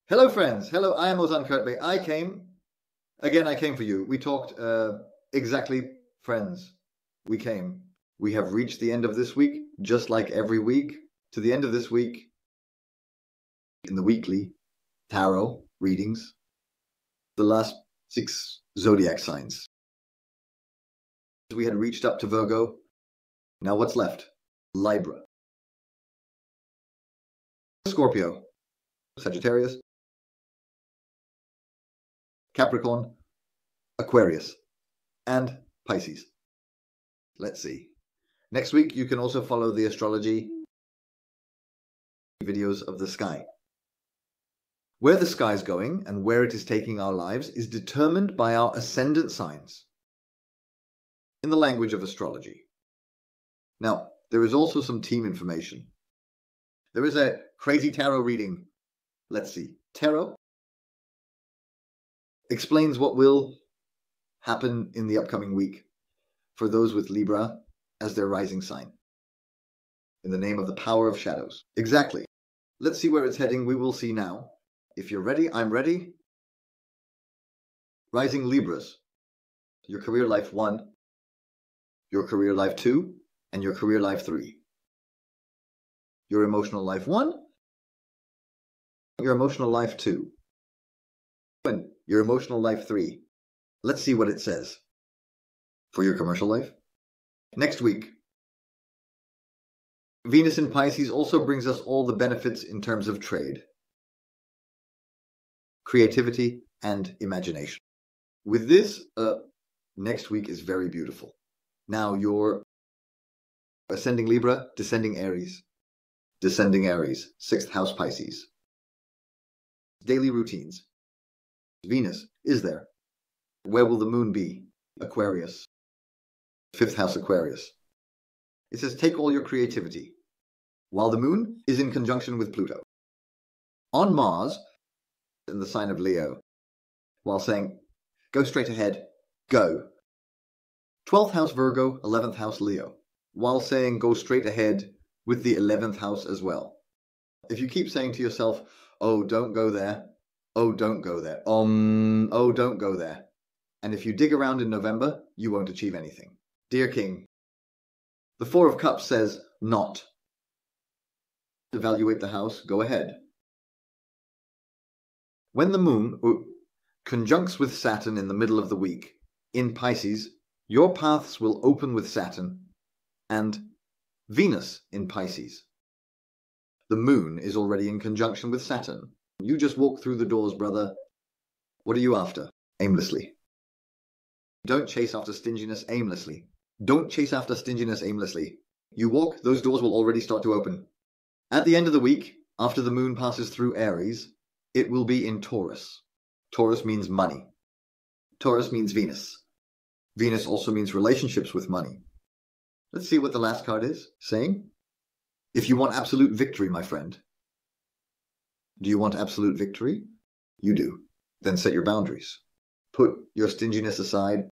Hello, friends. Hello, I am Ozan Kurtbey. I came for you. We talked exactly, friends. We came. We have reached the end of this week, just like every week. To the end of this week, in the weekly tarot readings, the last 6 zodiac signs. We had reached up to Virgo. Now what's left? Libra, Scorpio, Sagittarius, Capricorn, Aquarius, and Pisces. Let's see. Next week, you can also follow the astrology videos of the sky. Where the sky is going and where it is taking our lives is determined by our ascendant signs in the language of astrology. Now, there is also some team information. There is a crazy tarot reading. Let's see. Tarot explains what will happen in the upcoming week for those with Libra as their rising sign. In the name of the power of shadows. Exactly. Let's see where it's heading. We will see now. If you're ready, I'm ready. Rising Libras. Your career life 1, your career life 2, and your career life 3. Your emotional life 1, your emotional life 2, and your emotional life 3. Let's see what it says for your commercial life. Next week, Venus in Pisces also brings us all the benefits in terms of trade, creativity, and imagination. With this, next week is very beautiful. Now your ascending Libra, descending Aries, 6th house Pisces. Daily routines. Venus is there. Where will the moon be? Aquarius, 5th house Aquarius. It says take all your creativity, while the moon is in conjunction with Pluto. On Mars, in the sign of Leo, while saying, go straight ahead, go. 12th house Virgo, 11th house Leo, while saying go straight ahead with the 11th house as well. If you keep saying to yourself, oh, don't go there, oh, don't go there, oh, don't go there, and if you dig around in November, you won't achieve anything. Dear King, the 4 of Cups says not. Evaluate the house, go ahead. When the moon conjuncts with Saturn in the middle of the week, in Pisces, your paths will open with Saturn and Venus in Pisces. The moon is already in conjunction with Saturn. You just walk through the doors, brother. What are you after? Aimlessly. Don't chase after stinginess aimlessly. Don't chase after stinginess aimlessly. You walk, those doors will already start to open. At the end of the week, after the moon passes through Aries, it will be in Taurus. Taurus means money. Taurus means Venus. Venus also means relationships with money. Let's see what the last card is saying. If you want absolute victory, my friend. Do you want absolute victory? You do. Then set your boundaries. Put your stinginess aside.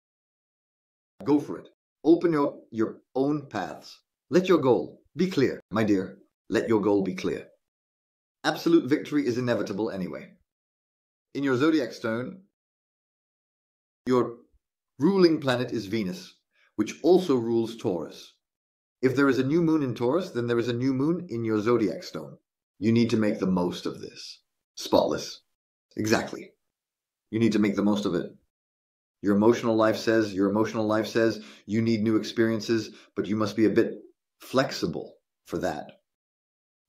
Go for it. Open your own paths. Let your goal be clear, my dear. Let your goal be clear. Absolute victory is inevitable anyway. In your zodiac stone, your ruling planet is Venus, which also rules Taurus. If there is a new moon in Taurus, then there is a new moon in your zodiac stone. You need to make the most of this. Spotless. Exactly. You need to make the most of it. Your emotional life says you need new experiences, but you must be a bit flexible for that.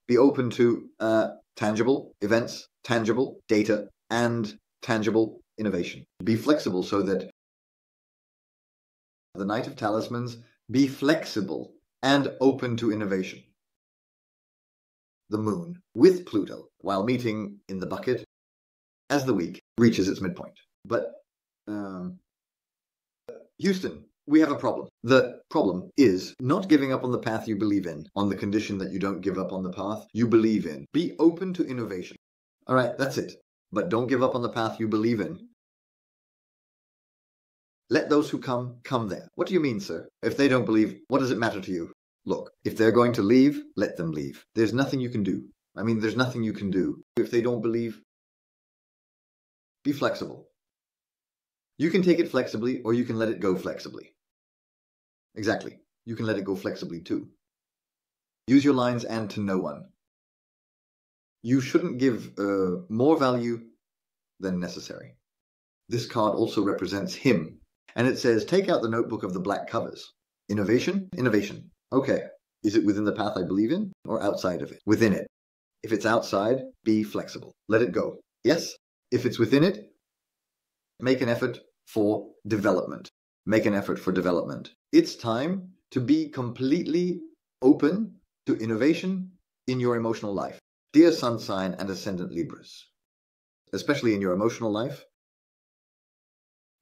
Be open to tangible events, tangible data, and tangible innovation. Be flexible so that the Knight of Talismans, be flexible and open to innovation. The moon with Pluto, while meeting in the bucket as the week reaches its midpoint. But, Houston, we have a problem. The problem is not giving up on the path you believe in, on the condition that you don't give up on the path you believe in. Be open to innovation. All right, that's it. But don't give up on the path you believe in. Let those who come there. What do you mean, sir? If they don't believe, what does it matter to you? Look, if they're going to leave, let them leave. There's nothing you can do. There's nothing you can do. If they don't believe, Be flexible. You can take it flexibly or you can let it go flexibly. Exactly. You can let it go flexibly too. Use your lines and to no one. You shouldn't give more value than necessary. This card also represents him. And it says, take out the notebook of the black covers. Innovation? Innovation. Okay. Is it within the path I believe in or outside of it? Within it. If it's outside, be flexible. Let it go. Yes? If it's within it, make an effort for development. Make an effort for development. It's time to be completely open to innovation in your emotional life. Dear Sun sign and Ascendant Libras, especially in your emotional life,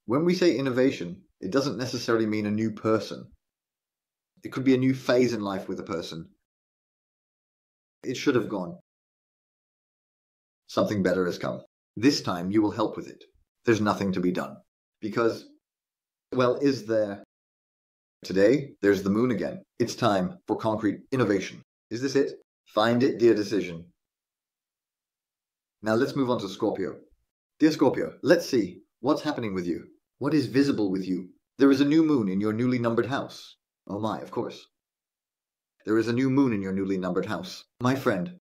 when we say innovation, it doesn't necessarily mean a new person. It could be a new phase in life with a person. It should have gone. Something better has come. This time you will help with it. There's nothing to be done. Because, well, is there? Today, there's the moon again. It's time for concrete innovation. Is this it? Find it, dear decision. Now let's move on to Scorpio. Dear Scorpio, let's see what's happening with you. What is visible with you? There is a new moon in your newly numbered house. Oh my, of course. There is a new moon in your newly numbered house, my friend.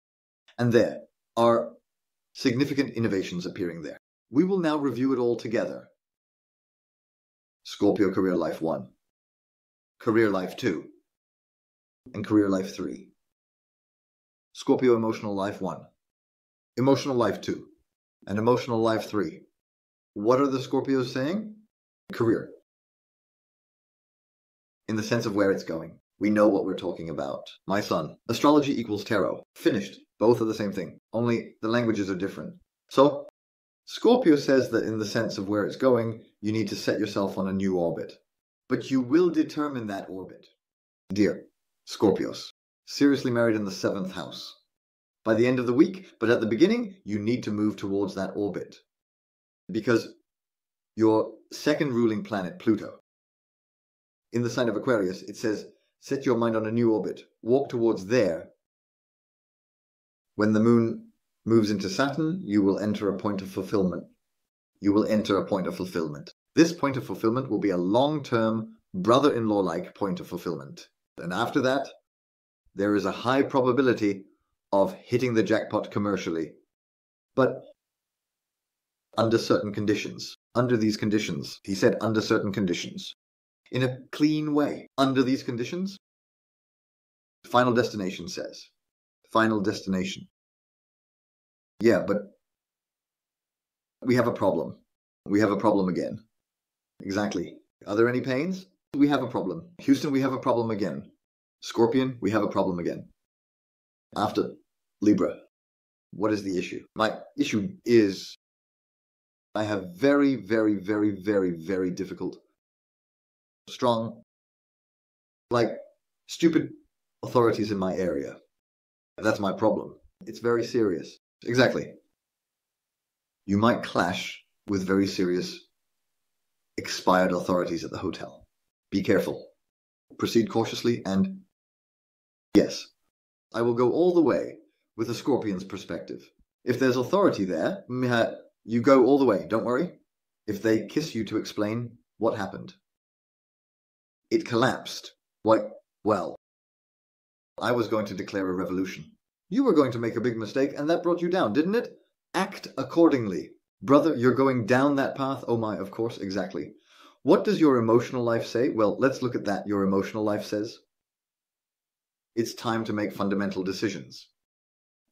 And there are significant innovations appearing there. We will now review it all together. Scorpio Career Life 1, Career Life 2, and Career Life 3. Scorpio Emotional Life 1, Emotional Life 2, and Emotional Life 3. What are the Scorpios saying? Career. In the sense of where it's going. We know what we're talking about. My son. Astrology equals tarot. Finished. Both are the same thing. Only the languages are different. So, Scorpio says that in the sense of where it's going, you need to set yourself on a new orbit. But you will determine that orbit. Dear Scorpios, seriously married in the 7th house. By the end of the week, but at the beginning, you need to move towards that orbit. Because your second ruling planet, Pluto, in the sign of Aquarius, it says, set your mind on a new orbit. Walk towards there. When the moon moves into Saturn, you will enter a point of fulfillment. You will enter a point of fulfillment. This point of fulfillment will be a long-term, brother-in-law-like point of fulfillment. And after that, there is a high probability of hitting the jackpot commercially. But under certain conditions. Under these conditions. He said under certain conditions. In a clean way. Under these conditions, Final Destination says. Final Destination. Yeah, but we have a problem. We have a problem again. Exactly. Are there any pains? We have a problem. Houston, we have a problem again. Scorpion, we have a problem again. After Libra, what is the issue? My issue is I have very, very, very, very, very difficult, strong, like stupid authorities in my area. That's my problem. It's very serious. Exactly. You might clash with very serious, expired authorities at the hotel. Be careful. Proceed cautiously and yes, I will go all the way with a Scorpion's perspective. If there's authority there, you go all the way, don't worry. If they kiss you to explain what happened. It collapsed. Well, I was going to declare a revolution. You were going to make a big mistake, and that brought you down, didn't it? Act accordingly. Brother, you're going down that path? Oh my, of course, exactly. What does your emotional life say? Well, let's look at that. Your emotional life says, it's time to make fundamental decisions.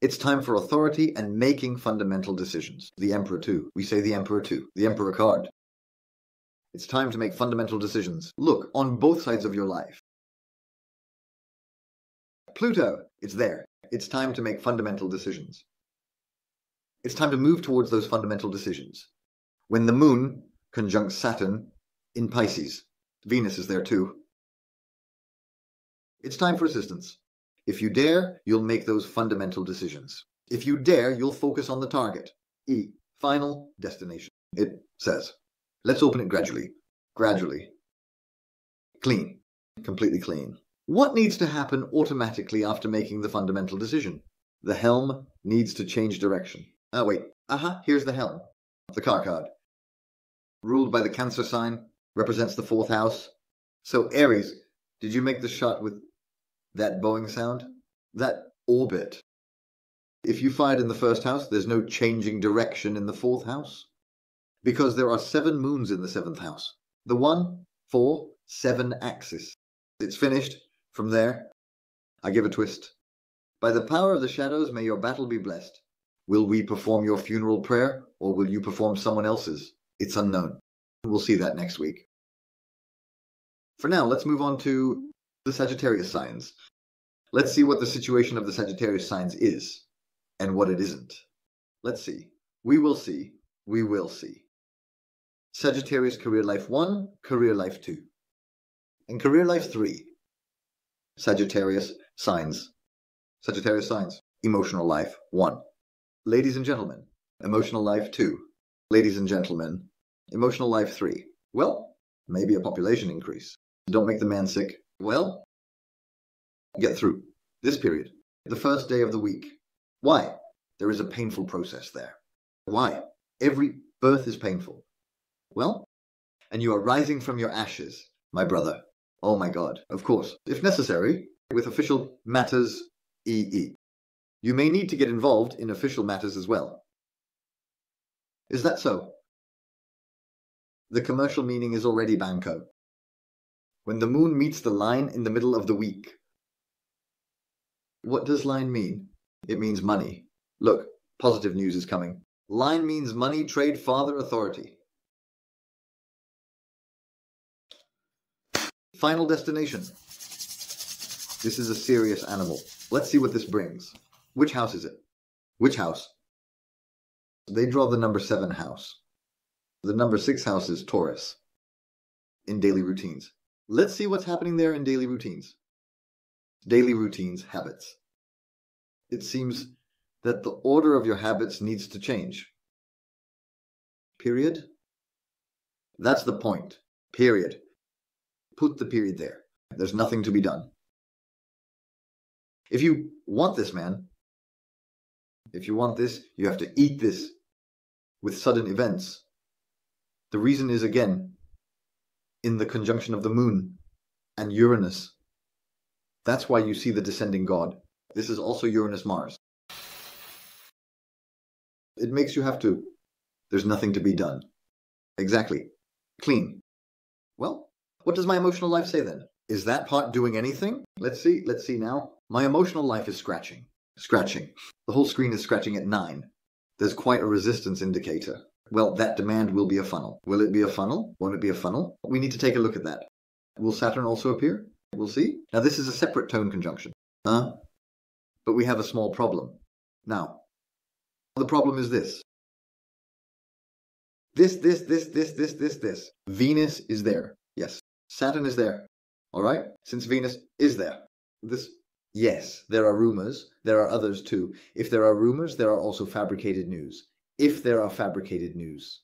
It's time for authority and making fundamental decisions. The Emperor too. We say the Emperor too. The Emperor card. It's time to make fundamental decisions. Look, on both sides of your life. Pluto, it's there. It's time to make fundamental decisions. It's time to move towards those fundamental decisions. When the moon conjuncts Saturn in Pisces, Venus is there too. It's time for assistance. If you dare, you'll make those fundamental decisions. If you dare, you'll focus on the target. E, Final Destination. It says, let's open it gradually. Gradually. Clean. Completely clean. What needs to happen automatically after making the fundamental decision? The helm needs to change direction. Oh, wait. Here's the helm. the car card. Ruled by the Cancer sign, represents the 4th house. So Aries, did you make the shot with that Boeing sound? That orbit. If you fired in the 1st house, there's no changing direction in the 4th house. Because there are 7 moons in the 7th house. The 1, 4, 7 axis. It's finished. From there, I give a twist. By the power of the shadows, may your battle be blessed. Will we perform your funeral prayer, or will you perform someone else's? It's unknown. We'll see that next week. For now, let's move on to the Sagittarius signs. Let's see what the situation of the Sagittarius signs is, and what it isn't. Let's see. We will see. We will see. Sagittarius career life 1, career life 2. And career life 3. Sagittarius signs. Sagittarius signs. Emotional life 1. Ladies and gentlemen, emotional life 2. Ladies and gentlemen, emotional life 3. Well, maybe a population increase. Don't make the man sick. Well, get through this period. The first day of the week. Why? There is a painful process there. Why? Every birth is painful. Well, and you are rising from your ashes, my brother. Oh my God. Of course, if necessary, with official matters, e.e. You may need to get involved in official matters as well. Is that so? The commercial meaning is already banco. When the moon meets the line in the middle of the week. What does line mean? It means money. Look, positive news is coming. Line means money, trade, father, authority. Final destination. This is a serious animal. Let's see what this brings. Which house is it? Which house? They draw the number 7 house. The number 6 house is Taurus. In daily routines. Let's see what's happening there in daily routines. Daily routines, habits. It seems that the order of your habits needs to change. Period? That's the point. Period. Put the period there. There's nothing to be done. If you want this, man, if you want this, you have to eat this with sudden events. The reason is, again, in the conjunction of the moon and Uranus. That's why you see the descending god. This is also Uranus-Mars. It makes you have to. There's nothing to be done. Exactly. Clean. Well, what does my emotional life say then? Is that part doing anything? Let's see now. My emotional life is scratching. Scratching. The whole screen is scratching at 9. There's quite a resistance indicator. Well, that demand will be a funnel. Will it be a funnel? Won't it be a funnel? We need to take a look at that. Will Saturn also appear? We'll see. Now, this is a separate tone conjunction. But we have a small problem. Now, the problem is this. This. Venus is there. Yes. Saturn is there. All right? Since Venus is there. Yes, there are rumors. There are others too. If there are rumors, there are also fabricated news. If there are fabricated news.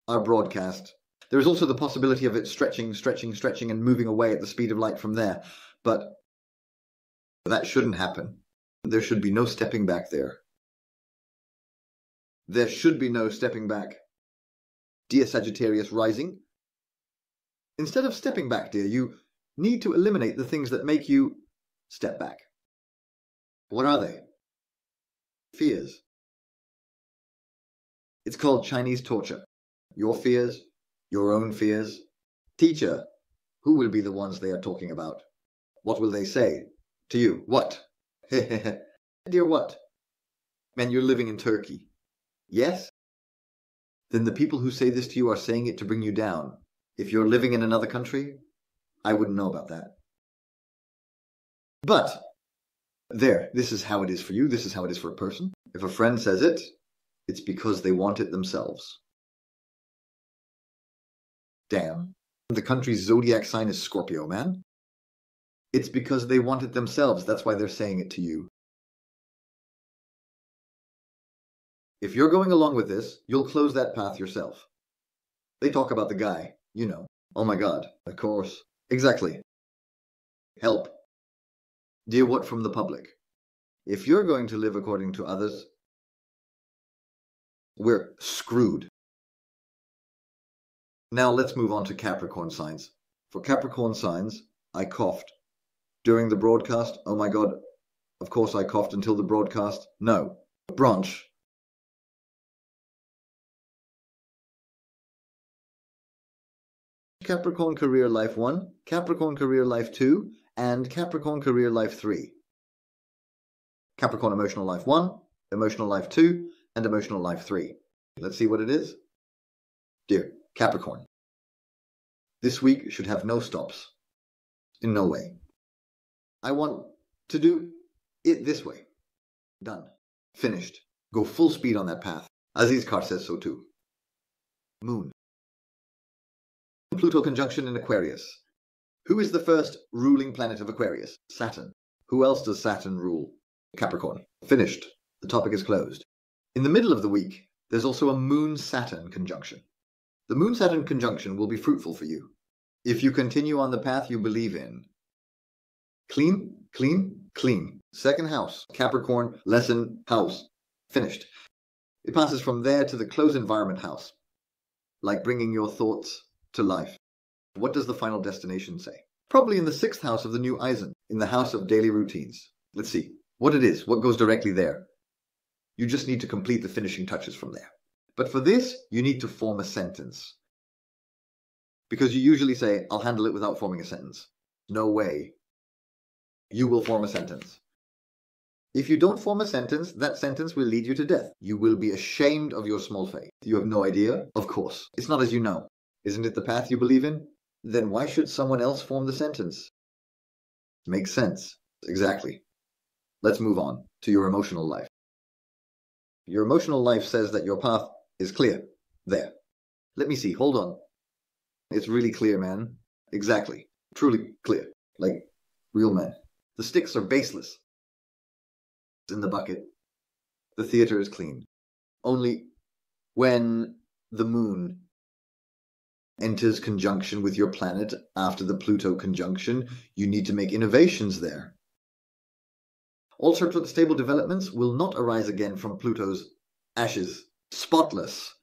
Our broadcast. There is also the possibility of it stretching and moving away at the speed of light from there. But that shouldn't happen. There should be no stepping back there. There should be no stepping back. Dear Sagittarius rising, instead of stepping back, dear, you need to eliminate the things that make you step back. What are they? Fears. It's called Chinese torture. Your fears, your own fears. Teacher, who will be the ones they are talking about? What will they say to you? What? Dear what? Man, you're living in Turkey. Yes? Then the people who say this to you are saying it to bring you down. If you're living in another country, I wouldn't know about that. But, there, this is how it is for you, this is how it is for a person. If a friend says it, it's because they want it themselves. Damn. The country's zodiac sign is Scorpio, man. It's because they want it themselves, that's why they're saying it to you. If you're going along with this, you'll close that path yourself. They talk about the guy, you know. Oh my God, of course. Exactly. Help. Dear what from the public? If you're going to live according to others, we're screwed. Now let's move on to Capricorn signs. For Capricorn signs, I coughed during the broadcast. Oh my God, of course I coughed until the broadcast. No, branch. Capricorn Career Life 1, Capricorn Career Life 2, and Capricorn Career Life 3. Capricorn Emotional Life 1, Emotional Life 2, and Emotional Life 3. Let's see what it is. Dear Capricorn, this week should have no stops. In no way. I want to do it this way. Done. Finished. Go full speed on that path. Aziz Kar says so too. Moon. Pluto conjunction in Aquarius. Who is the first ruling planet of Aquarius? Saturn. Who else does Saturn rule? Capricorn. Finished. The topic is closed. In the middle of the week, there's also a Moon-Saturn conjunction. The Moon-Saturn conjunction will be fruitful for you if you continue on the path you believe in. Clean, clean, clean. Second house, Capricorn, lesson, house. Finished. It passes from there to the close environment house, like bringing your thoughts to life. What does the final destination say? Probably in the 6th house of the new Eisen, in the house of daily routines. Let's see what it is, what goes directly there. You just need to complete the finishing touches from there. But for this, you need to form a sentence. Because you usually say, I'll handle it without forming a sentence. No way. You will form a sentence. If you don't form a sentence, that sentence will lead you to death. You will be ashamed of your small faith. You have no idea? Of course. It's not as you know. Isn't it the path you believe in? Then why should someone else form the sentence? Makes sense. Exactly. Let's move on to your emotional life. Your emotional life says that your path is clear. There. Let me see. Hold on. It's really clear, man. Exactly. Truly clear. Like real men. The sticks are baseless. In the bucket. The theater is clean. Only when the moon enters conjunction with your planet after the Pluto conjunction, you need to make innovations there. All sorts of stable developments will not arise again from Pluto's ashes. Spotless.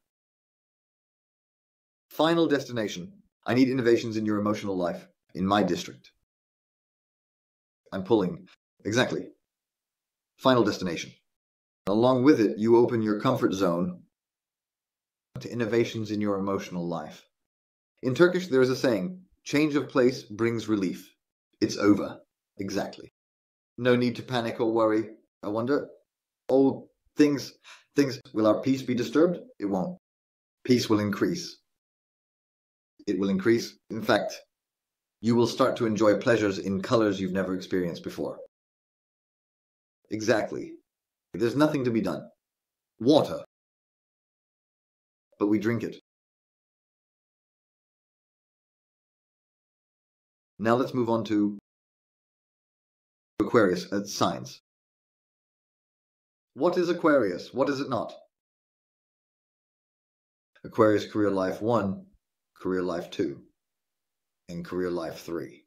Final destination. I need innovations in your emotional life, in my district. I'm pulling. Exactly. Final destination. Along with it, you open your comfort zone to innovations in your emotional life. In Turkish, there is a saying, change of place brings relief. It's over. Exactly. No need to panic or worry. I wonder, oh, things, will our peace be disturbed? It won't. Peace will increase. It will increase. In fact, you will start to enjoy pleasures in colors you've never experienced before. Exactly. There's nothing to be done. Water. But we drink it. Now let's move on to Aquarius signs. What is Aquarius? What is it not? Aquarius Career Life 1, Career Life 2, and Career Life 3.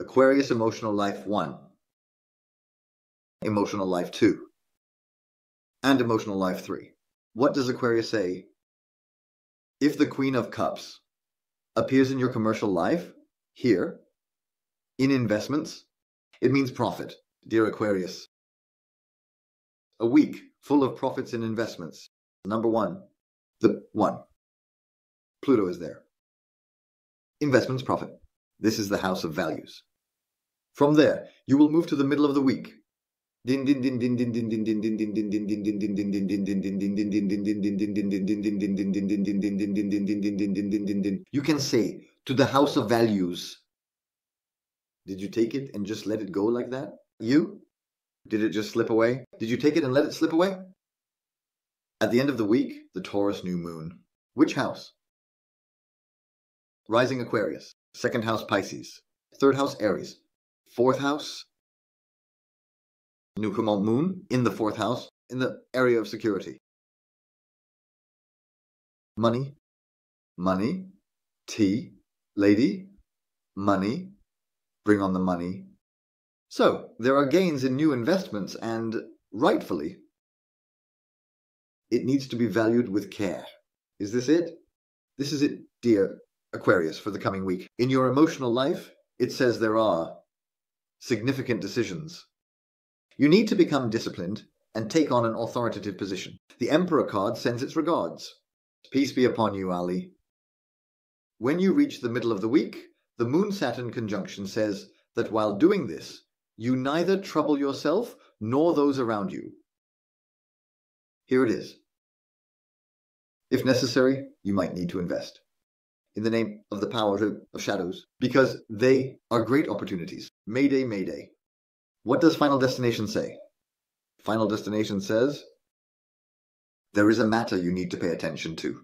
Aquarius Emotional Life 1, Emotional Life 2, and Emotional Life 3. What does Aquarius say? If the Queen of Cups appears in your commercial life, here, in investments, it means profit, dear Aquarius. A week full of profits in investments. Number 1, the 1. Pluto is there. Investments, profit. This is the house of values. From there, you will move to the middle of the week. You can say to the house of values. Did you take it and just let it go like that? You? Did it just slip away? Did you take it and let it slip away? At the end of the week, the Taurus new moon. Which house? Rising Aquarius. 2nd house Pisces. 3rd house Aries. 4th house new moon in the 4th house in the area of security. Money. Money. Tea. Lady. Money. Bring on the money. So, there are gains in new investments and, rightfully, It needs to be valued with care. Is this it? This is it, dear Aquarius, for the coming week. In your emotional life, it says there are significant decisions. You need to become disciplined and take on an authoritative position. The Emperor card sends its regards. Peace be upon you, Ali. When you reach the middle of the week, the Moon-Saturn conjunction says that while doing this, you neither trouble yourself nor those around you. Here it is. If necessary, you might need to invest in the name of the power of shadows, because they are great opportunities. Mayday, mayday. What does Final Destination say? Final Destination says, there is a matter you need to pay attention to.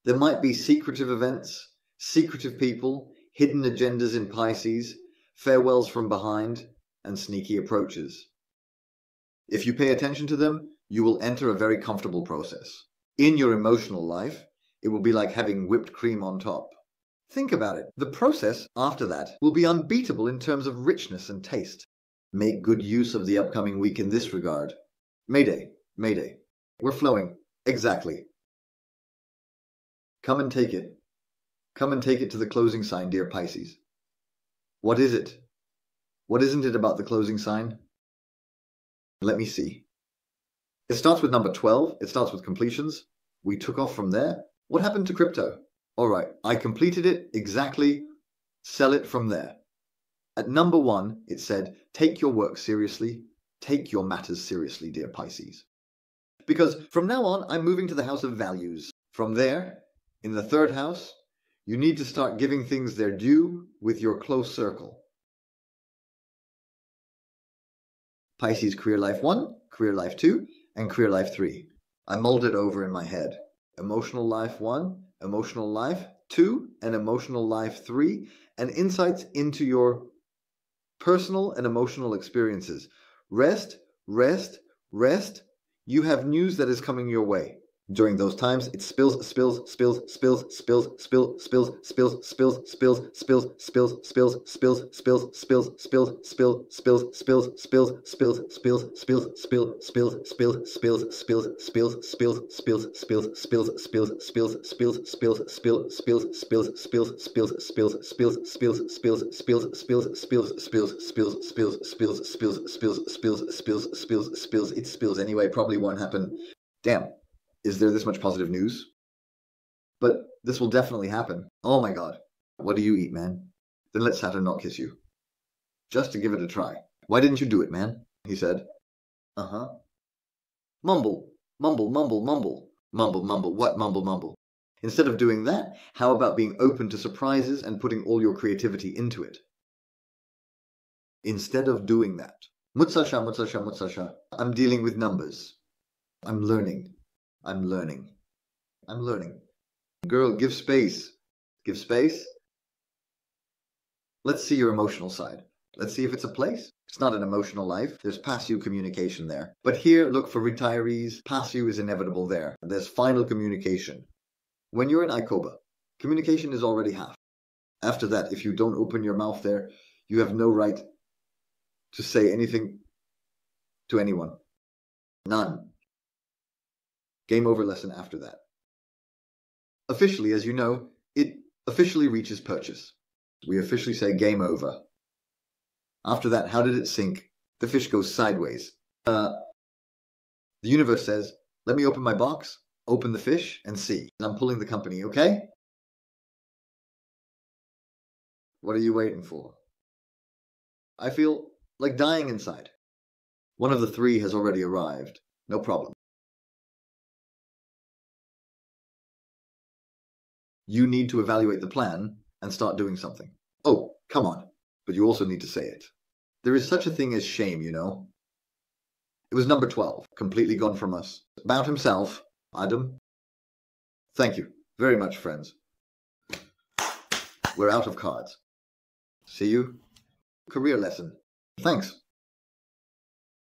There might be secretive events, secretive people, hidden agendas in Pisces, farewells from behind, and sneaky approaches. If you pay attention to them, you will enter a very comfortable process. In your emotional life, it will be like having whipped cream on top. Think about it. The process after that will be unbeatable in terms of richness and taste. Make good use of the upcoming week in this regard. Mayday, mayday. We're flowing. Exactly. Come and take it. Come and take it to the closing sign, dear Pisces. What is it? What isn't it about the closing sign? Let me see. It starts with number 12. It starts with completions. We took off from there. What happened to crypto? All right, I completed it exactly. Sell it from there. At number 1, it said, take your work seriously. Take your matters seriously, dear Pisces. Because from now on, I'm moving to the house of values. From there, in the 3rd house, you need to start giving things their due with your close circle. Pisces career life 1, career life 2, and career life 3. I mulled it over in my head. Emotional life 1, emotional life 2, and emotional life 3, and insights into your personal and emotional experiences. Rest, rest, rest. You have news that is coming your way. During those times, it spills. Anyway, probably won't happen. Damn. Is there this much positive news? But this will definitely happen. Oh my god. What do you eat, man? Then let Saturn not kiss you. Just to give it a try. Why didn't you do it, man? He said. Uh-huh. Mumble. Mumble, mumble, mumble. Mumble, mumble. What mumble, mumble? Instead of doing that, how about being open to surprises and putting all your creativity into it? Instead of doing that. Mutsasha, mutsasha, mutsasha. I'm dealing with numbers. I'm learning. I'm learning. I'm learning. Girl, give space. Give space. Let's see your emotional side. Let's see if it's a place. It's not an emotional life. There's passive communication there. But here, look, for retirees, passive is inevitable there. There's final communication. When you're in Ikoba, communication is already half. After that, if you don't open your mouth there, you have no right to say anything to anyone. None. Game over lesson after that. Officially, as you know, it officially reaches purchase. We officially say game over. After that, how did it sink? The fish goes sideways. The universe says, let me open my box, open the fish, and see. And I'm pulling the company, okay? What are you waiting for? I feel like dying inside. One of the 3 has already arrived. No problem. You need to evaluate the plan and start doing something. Oh, come on. But you also need to say it. There is such a thing as shame, you know. It was number 12, completely gone from us. About himself, Adam. Thank you very much, friends. We're out of cards. See you. Career lesson. Thanks.